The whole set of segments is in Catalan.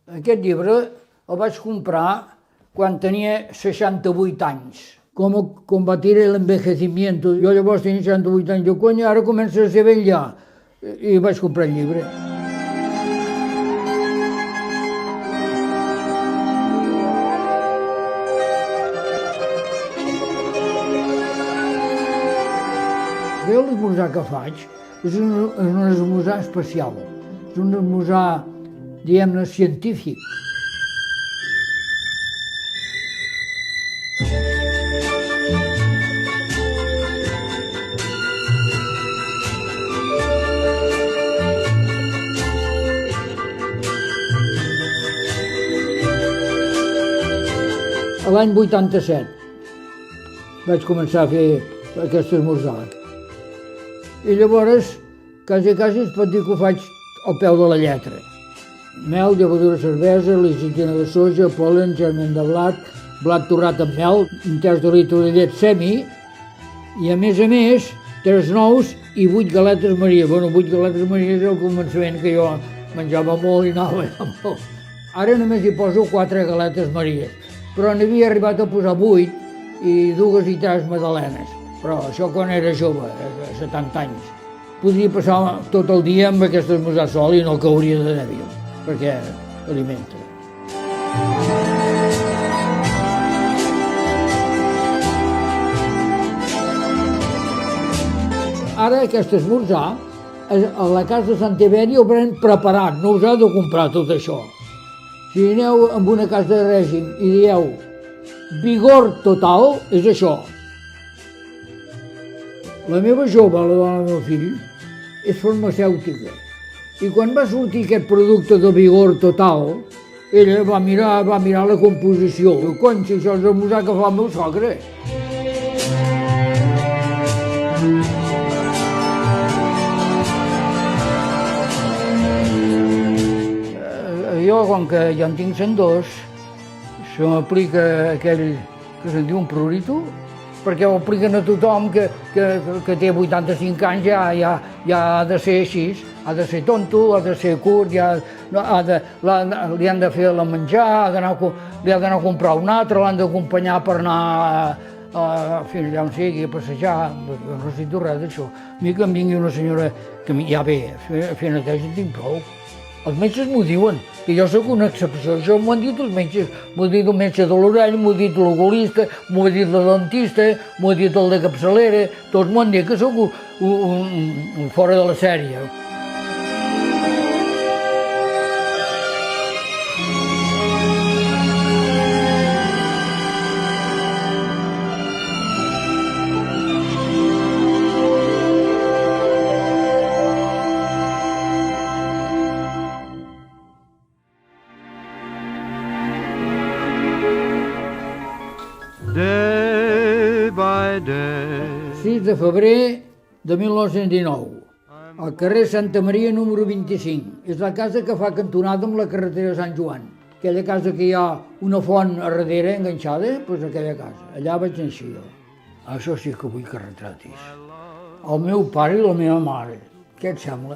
Aquest llibre el vaig comprar quan tenia 68 anys. Com combatir el envejecimiento. Jo llavors tenia 68 anys. Jo, cony, ara comença a ser vell ja. I vaig comprar el llibre. Jo l'esmorzar que faig és un esmorzar especial, és un esmorzar, diguem-ne, científic. L'any 87 vaig començar a fer aquest esmorzar. I llavors, quasi es pot dir que ho faig al peu de la lletra. Mel, llavadura de cervesa, lecitina de soja, pol·len, germen de blat torrat amb mel, un terç de litre de llet semi, i a més, 3 nous i 8 galetes Maria. Bueno, 8 galetes Maria és el començament que jo menjava molt i anava molt. Ara només hi poso 4 galetes Maria, però n'havia arribat a posar 8 i 2 i 3 magdalenes. Però això quan era jove, a 70 anys. Podria passar tot el dia amb aquest esmorzar sol i no cauria de dèbil, perquè alimenta. Ara aquest esmorzar, a la casa de Sant Tiberi ho pren preparat, no us heu de comprar tot això. Si aneu a una casa de règim i dieu vigor total, és això. La meva jove, la dona del meu fill, és farmacèutica. I quan va sortir aquest producte de vigor total, ella va mirar la composició. Diu, cony, si això és el esmorzar que fa el meu sogre. Jo, com que ja en tinc 102, se m'aplica aquell que se'n diu un prurito, perquè ho apliquen a tothom que té 85 anys, ja ha de ser així, ha de ser tonto, ha de ser curt, li han de fer la menjar, li ha d'anar a comprar un altre, l'han d'acompanyar per anar fins allà on sigui, a passejar. Jo no necessito res d'això. A mi que em vingui una senyora que ja ve a fer neteja en tinc prou. Els metges m'ho diuen, que jo sóc una excepció. Això m'ho han dit els metges. M'ho ha dit el metge de l'orell, m'ho ha dit l'oculista, m'ho ha dit la dentista, m'ho ha dit el de capçalera. Tots m'ho han dit que sóc un fora de la sèrie. Day by day. 6 de febrer de 1919, al carrer Santa Maria número 25. És la casa que fa cantonada amb la carretera de Sant Joan. Aquella casa que hi ha una font a darrere enganxada, doncs aquella casa. Allà vaig néixer jo. Això sí que vull que retratis. El meu pare i la meva mare. Què et sembla?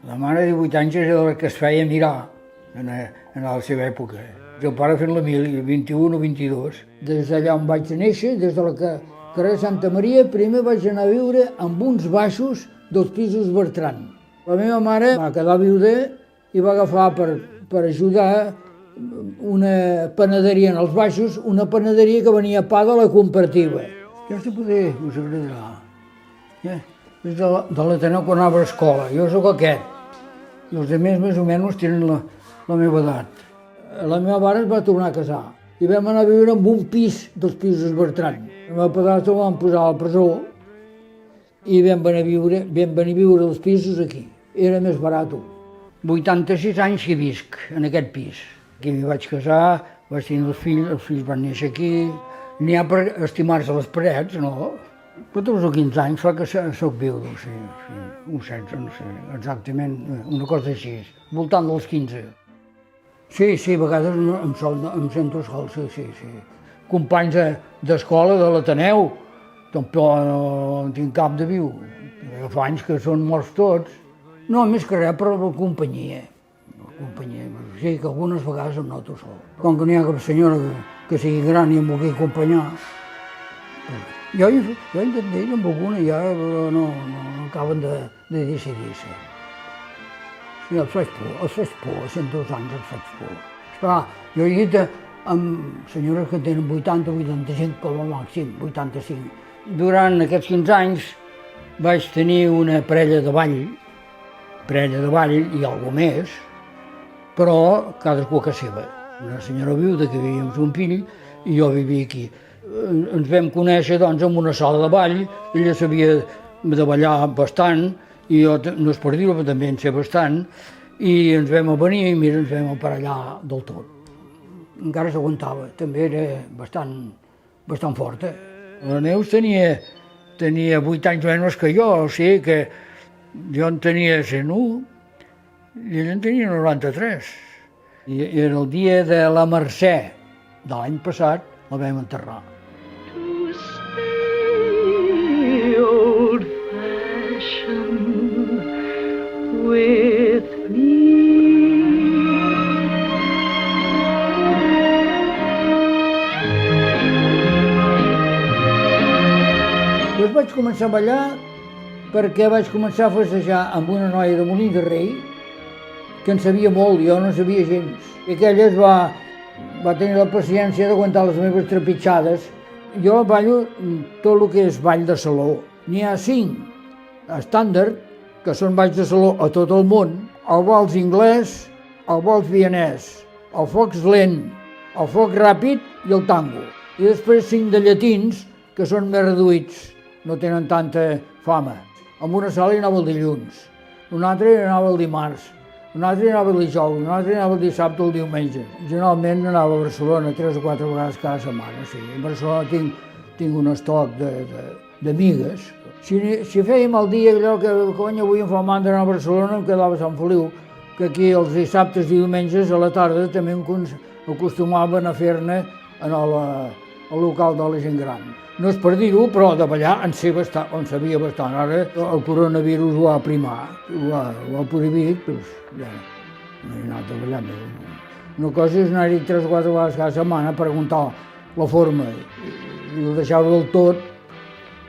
La mare de 18 anys era la que es feia mirar en la seva època. El pare fent la mili, 21 o 22. Des d'allà on vaig néixer, des de la carrer Santa Maria, primer vaig anar a viure amb uns baixos dels pisos Bertran. La meva mare va quedar viuda i va agafar per ajudar una panaderia en els baixos, una panaderia que venia pa de la cooperativa. Aquesta poder us agradarà. És de l'Ateneu quan anava a escola. Jo sóc aquest. I els altres més o menys tenen la meva edat. La meva mare es va tornar a casar i vam anar a viure en un pis dels pisos Bertran. El meu padrastre el van posar a la presó i vam venir a viure els pisos aquí. Era més barat. 86 anys que visc en aquest pis. Aquí m'hi vaig casar, vaig tenir els fills van néixer aquí. N'hi ha per estimar-se les parets, no? 14 o 15 anys fa que soc viudo, sí, un 16, no sé, exactament, una cosa així, voltant dels 15. Sí, a vegades em sento sol, sí. Companys d'escola de l'Ateneu, tampoc no tinc cap de viu. Fa anys que són morts tots. No, més que res per la companyia. sigui que algunes vegades em noto sol. Com que n'hi ha cap senyora que sigui gran i em vulgui acompanyar, jo he intentat ir amb alguna ja, però no acaben de decidir-se. Sí, els faig por, a 102 anys els faig por. Esclar, jo he dit amb senyores que tenen 80 o 85 com a màxim, 85. Durant aquests 15 anys vaig tenir una parella de ball i alguna més, però cadascú a casa seva. Una senyora viuda que vivia amb son fill i jo vivia aquí. Ens vam conèixer doncs, en una sala de ball, ella sabia de ballar bastant, i jo no és per dir-ho, però també en sé bastant, i ens vam venir i mira, ens vam aparellar del tot. Encara s'aguantava, també era bastant forta. La Neus tenia 8 anys menys que jo, o sigui que jo en tenia 101 i ella en tenia 93. I era el dia de la Mercè de l'any passat, la vam enterrar. To stay old-fashioned with me. Jo vaig començar a ballar perquè vaig començar a festejar amb una noia de Molins de Rei que en sabia molt, jo no sabia gens. I aquella va tenir la paciència d'aguantar les meves trepitjades. Jo ballo tot el que és ball de saló. N'hi ha 5 estàndard, que són balls de saló a tot el món: el vals anglès, el vals vienès, el fox lent, el fox ràpid i el tango. I després 5 de llatins, que són més reduïts, no tenen tanta fama. En una sala hi anava el dilluns, un altre hi anava el dimarts, un altre hi anava el dijous, un altre hi anava el dissabte o el diumenge. Generalment anava a Barcelona 3 o 4 vegades cada setmana. Sí. A Barcelona tinc un estoc d'amigues. Si fèiem el dia allò que cony, avui em fa mandra anar a Barcelona, em quedava a Sant Feliu, que aquí els dissabtes i diumenges a la tarda també acostumaven a fer-ne al local de la gent gran. No és per dir-ho, però de ballar en sabia bastant. Ara el coronavirus ho ha primat, ho ha prohibit, doncs ja no he anat a ballar més. Una cosa és anar-hi 3 o 4 vegades cada setmana a preguntar la forma i ho deixava del tot.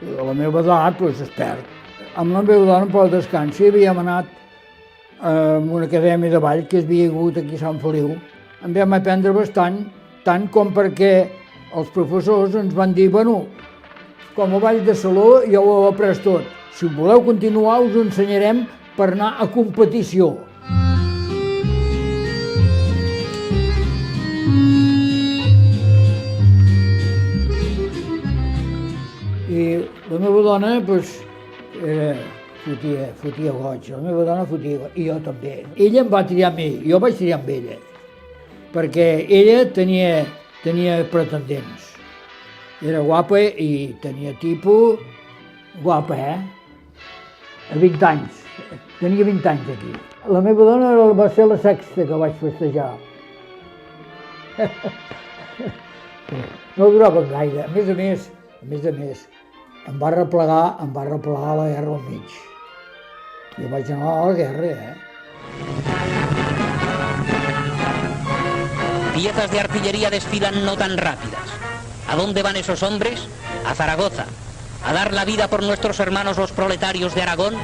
A la meva edat es perd. Amb la meva dona, per descans, havíem anat a una acadèmia de ball que es havia hagut aquí a Sant Feliu. En vam aprendre bastant, tant com perquè els professors ens van dir, bueno, com a ball de saló ja ho heu après tot. Si voleu continuar us ho ensenyarem per anar a competició. I la meva dona, fotia goig. La meva dona fotia goig, i jo també. Ella em va triar a mi, jo vaig triar amb ella, perquè ella tenia pretendents. Era guapa i tenia tipus guapa, A 20 anys. Tenia 20 anys aquí. La meva dona va ser la sexta que vaig festejar. No durava gaire. A més a més, em va replegar la guerra al mig. Jo vaig anar a la guerra, Piezas de artillería desfilan no tan rápidas. ¿A dónde van esos hombres? A Zaragoza, a dar la vida por nuestros hermanos los proletarios de Aragón,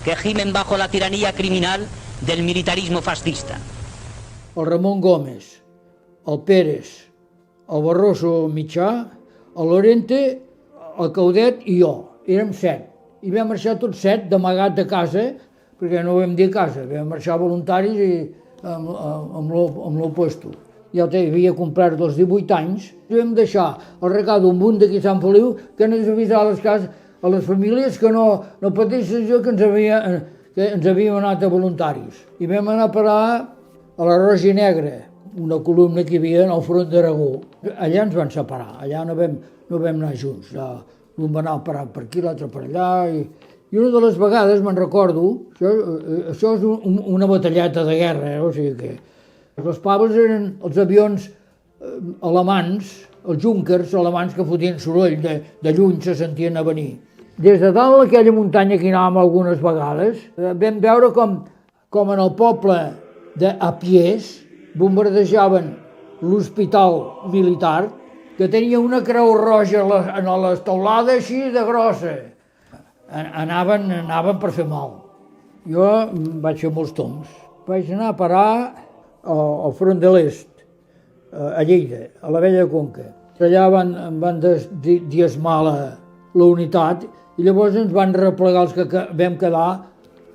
que gimen bajo la tiranía criminal del militarismo fascista. El Ramon Gómez, el Pérez, el Barroso Mitjà, el Lorente, el Caudet i jo. Érem 7. I vam marxar tots 7 d'amagat de casa, perquè no ho vam dir a casa, vam marxar voluntaris i amb l'opuesto. Jo havia comprat dels 18 anys, i vam deixar el recado un munt d'aquí a Sant Feliu que ens avisava a les famílies que no pateixen jo que ens havíem anat a voluntaris. I vam anar a parar a la Roja i Negra, una columna que hi havia en el front d'Aragó. Allà ens van separar, allà no vam anar junts. Un va anar a parar per aquí, l'altre per allà. I una de les vegades me'n recordo, això és una batalleta de guerra, o sigui que les paves eren els avions alemans, els Junkers alemans que fotien soroll, de lluny se sentien a venir. Des de dalt d'aquella muntanya que hi anàvem algunes vegades, vam veure com en el poble d'Apiès bombardejaven l'hospital militar, que tenia una creu roja a les teulades així de grossa. Anaven per fer mal. Jo vaig fer molts tombs. Vaig anar a parar al front de l'est, a Lleida, a la vella Conca. Allà van diezmar la unitat i llavors ens van replegar els que vam quedar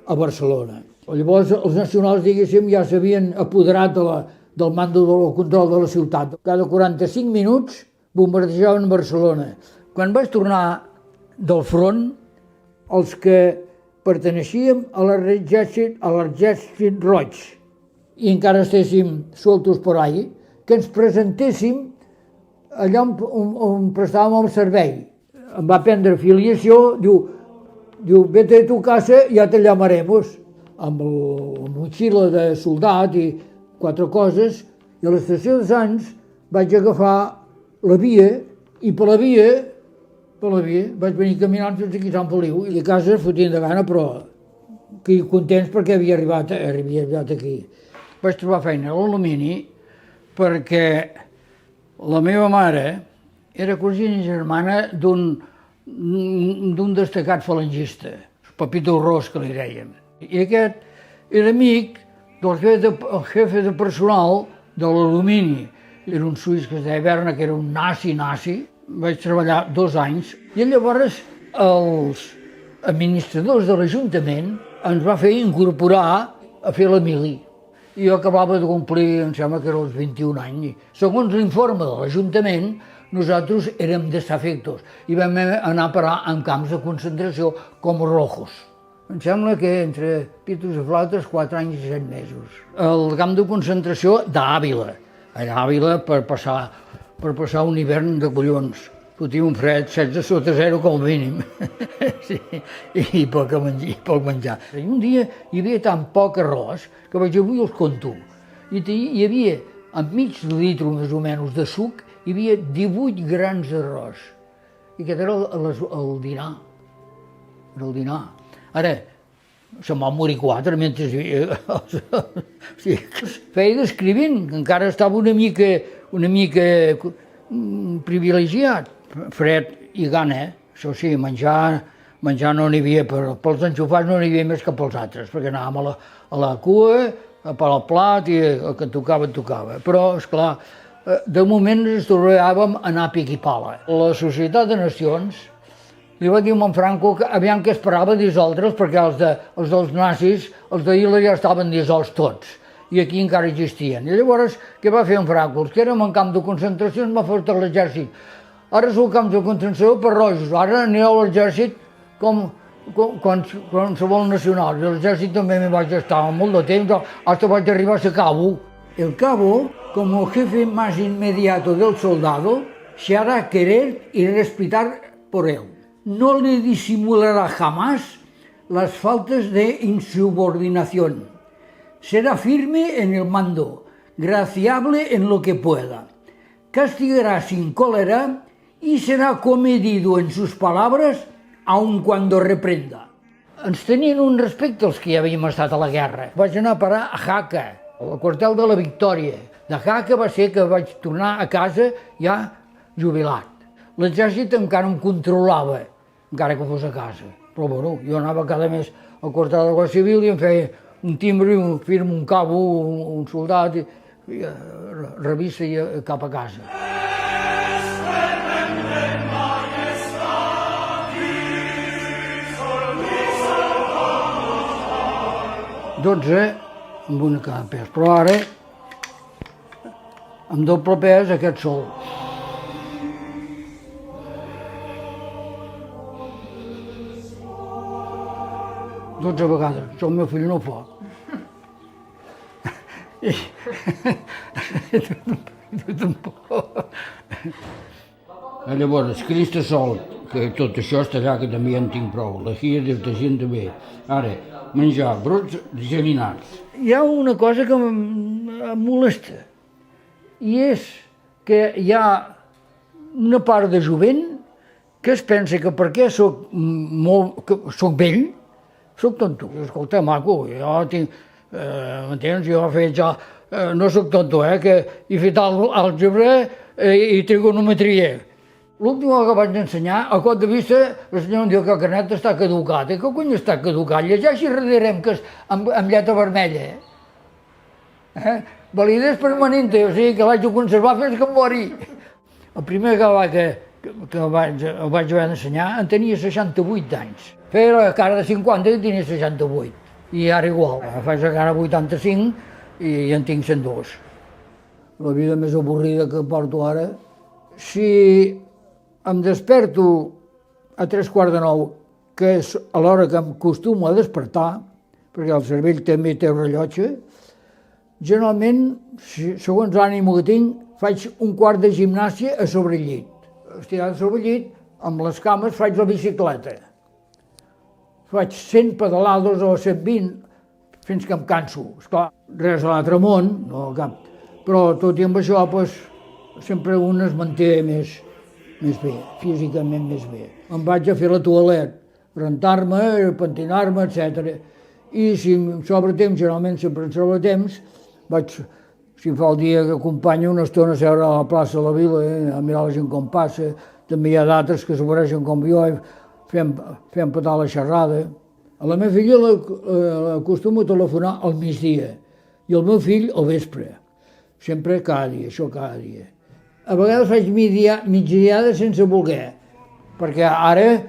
a Barcelona. Llavors els nacionals, diguéssim, ja s'havien apoderat del mando del control de la ciutat. Cada 45 minuts bombardejaven Barcelona. Quan vaig tornar del front, els que perteneixíem a l'exèrcit roig i encara estéssim sueltos por ahí, que ens presentéssim allà on prestàvem el servei. Em va prendre filiació, diu, vete a tu casa, ja te llamaremos, amb la motxilla de soldat i 4 coses, i a l'estació de Sants vaig agafar la via, i per la via vaig venir caminant fins aquí a Sant Feliu, i a casa fotien de gana, però contents perquè havia arribat aquí. Vaig trobar feina a l'Alumini perquè la meva mare era cosina i germana d'un destacat falangista, Pepito Ros, que li dèiem. I aquest era amic del jefe de personal de l'Alumini. Era un suís que es deia Berna, que era un nazi. Vaig treballar 2 anys. I llavors els administradors de l'Ajuntament ens va fer incorporar a fer la mili. I jo acabava de complir, em sembla que eren els 21 anys. Segons l'informe de l'Ajuntament, nosaltres érem desafectos i vam anar a parar en camps de concentració com rojos. Em sembla que entre pitos i flautes 4 anys i 7 mesos. El camp de concentració d'Àvila. Allà a Àvila per passar un hivern de collons. Fotia un fred, 16 sota 0 com a mínim. Sí, i poc menjar. I un dia hi havia tan poc arròs que vaig dir, avui els conto. I hi havia, amb mig litre més o menys de suc, hi havia 18 grans d'arròs. I aquest era el dinar. Era el dinar. Ara, se'n van morir 4 mentre hi havia... Feia d'escrivint, que encara estava una mica privilegiat. Fred i gana, això sí, menjar no n'hi havia, pels enxufats no n'hi havia més que pels altres, perquè anàvem a la cua, a per al plat i el que tocava. Però, esclar, de moment ens trobàvem a anar a pic i pala. La Societat de Nacions li va dir a en Franco que aviam que esperava dissoldre'ls, perquè els dels nazis, els de Hitler ja estaven dissolts tots, i aquí encara existien. I llavors, què va fer en Franco? Els que érem en camp de concentració ens va fotre l'exèrcit. Ara sou camps de concentració per rojos, ara anireu a l'exèrcit com qualsevol nacional. I a l'exèrcit també m'hi vaig estar molt de temps, fins que vaig arribar a ser cabo. El cabo, como jefe más inmediato del soldado, se hará querer y respetar por él. No le disimulará jamás las faltas de insubordinación. Será firme en el mando, graciable en lo que pueda. Castigará sin cólera y será comedido en sus palabras, aun cuando reprenda. Ens tenien un respecte els que ja havíem estat a la guerra. Vaig anar a parar a Jaca, al quartel de la Victòria. De Jaca va ser que vaig tornar a casa ja jubilat. L'exèrcit encara em controlava, encara que fos a casa. Però bueno, jo anava cada mes al quartel de la Civil i em feia un timbre, firma un cabo, un soldat, i revista i cap a casa. Dotze amb una cada pes, però ara amb doble pes aquest sol. Dotze vegades, això el meu fill no ho fa. Tu tampoc. Llavors, Crista Sol, que tot això està allà, que també en tinc prou. La guia des de gent també. Ara, menjar brots geminats. Hi ha una cosa que em molesta, i és que hi ha una part de jovent que es pensa que perquè soc vell, soc tonto. Escolta, maco, jo tinc, m'entens? Jo he fet ja no sóc tonto, que he fet àlgebra i trigonometria. L'últim que vaig ensenyar, a cop de vista, el senyor em diu que el carnet està caducat. I què cony està caducat? Llegeixi darrere amb lletra vermella. Validesa permanente, o sigui que l'haig de conservar fins que em mori. El primer que vaig haver d'ensenyar en tenia 68 anys. Feia la cara de 50 i tenia 68. I ara igual, faig la cara 85 i en tinc 102. La vida més avorrida que porto ara, si em desperto a 3:15, que és a l'hora que em acostumo a despertar, perquè el cervell també té rellotge, generalment, segons l'ànimo que tinc, faig un quart de gimnàsia a sobre el llit. Estirat sobre el llit, amb les cames faig la bicicleta. Faig 100 pedalades o 120 fins que em canso. Esclar, res a l'altre món, no cap. Però tot i amb això, sempre un es manté més bé, físicament més bé. Em vaig a fer la toilet, rentar-me, pentinar-me, etc. I si em sobra temps, generalment sempre em sobra temps, si fa el dia que acompanyo una estona a seure a la plaça de la Vila, a mirar la gent com passa, també hi ha d'altres que s'ofereixen com jo, fem petar la xerrada. A la meva filla l'acostumo a telefonar al migdia i el meu fill al vespre. Sempre cada dia, això cada dia. A vegades faig migdiada sense voler, perquè ara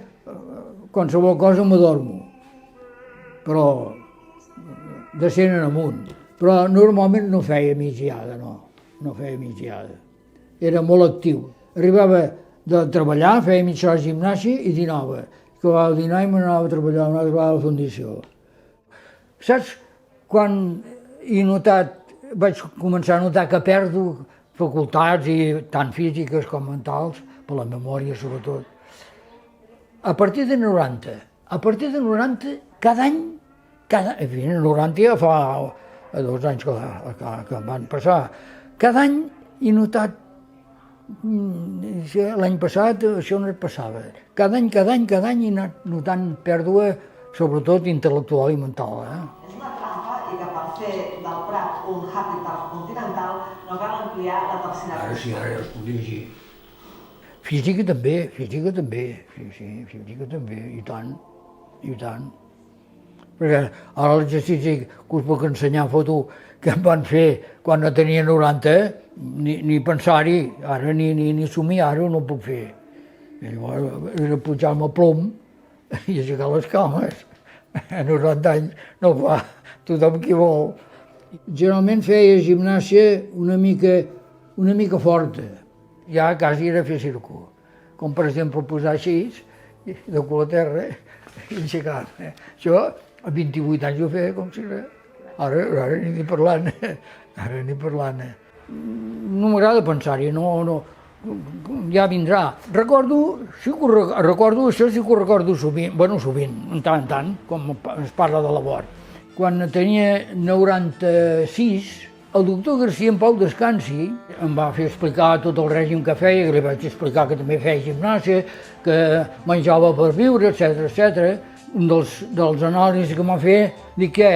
qualsevol cosa m'adormo, però de 100 en amunt. Però normalment no feia migdiada, no feia migdiada. Era molt actiu. Arribava de treballar, feia mitja hora de gimnàsia i dinava. Acabava de dinar i m'anava a treballar una altra vegada a la fundició. Saps quan vaig començar a notar que perdo facultats, tant físiques com mentals, per la memòria sobretot? A partir de 90, cada any, en fi, 90 ja fa 2 anys que van passar, cada any he notat, l'any passat això no et passava, cada any he anat notant pèrdua, sobretot intel·lectual i mental. És una trampa i que per fer del Prat un hàbitat continental no cal ampliar la tercera. Ara sí, ara ja es podia dir. Física també, i tant. Perquè ara l'exercici que us puc ensenyar foto que em van fer quan no tenia 90, ni pensar-hi, ara ni somiar-ho no ho puc fer. Era pujar-me a plom i aixecar les cames. A 90 anys no fa tothom qui vol. Generalment feia gimnàsia una mica forta, ja quasi era fer circuit. Com per exemple posar així, de cul a terra, i aixecar-me. Això a 28 anys ho feia com si res. Ara ni parlant. No m'agrada pensar-hi, ja vindrà. Això sí que ho recordo sovint, tant en tant, com es parla de la mort. Quan tenia 96, el doctor Garcia, en Pau descansi, em va fer explicar tot el règim que feia, que li vaig explicar que també feia gimnàsia, que menjava per viure, etc. Un dels anàlisis que m'ha fet, dic què?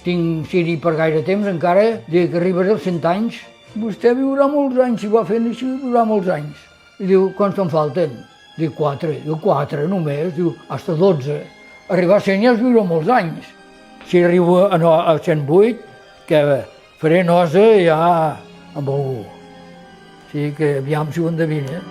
Tinc siri per gaire temps encara, dic que arribaré als 100 anys. Vostè viurà molts anys, si va fent així, viurà molts anys. I diu, quants te'n falten? Dic, 4. Diu, 4 només? Diu, hasta 12. Arribar a 100 ja es viurà molts anys. Si arribo a 108, que faré nosa ja amb algú. O sigui que aviam si ho endevina.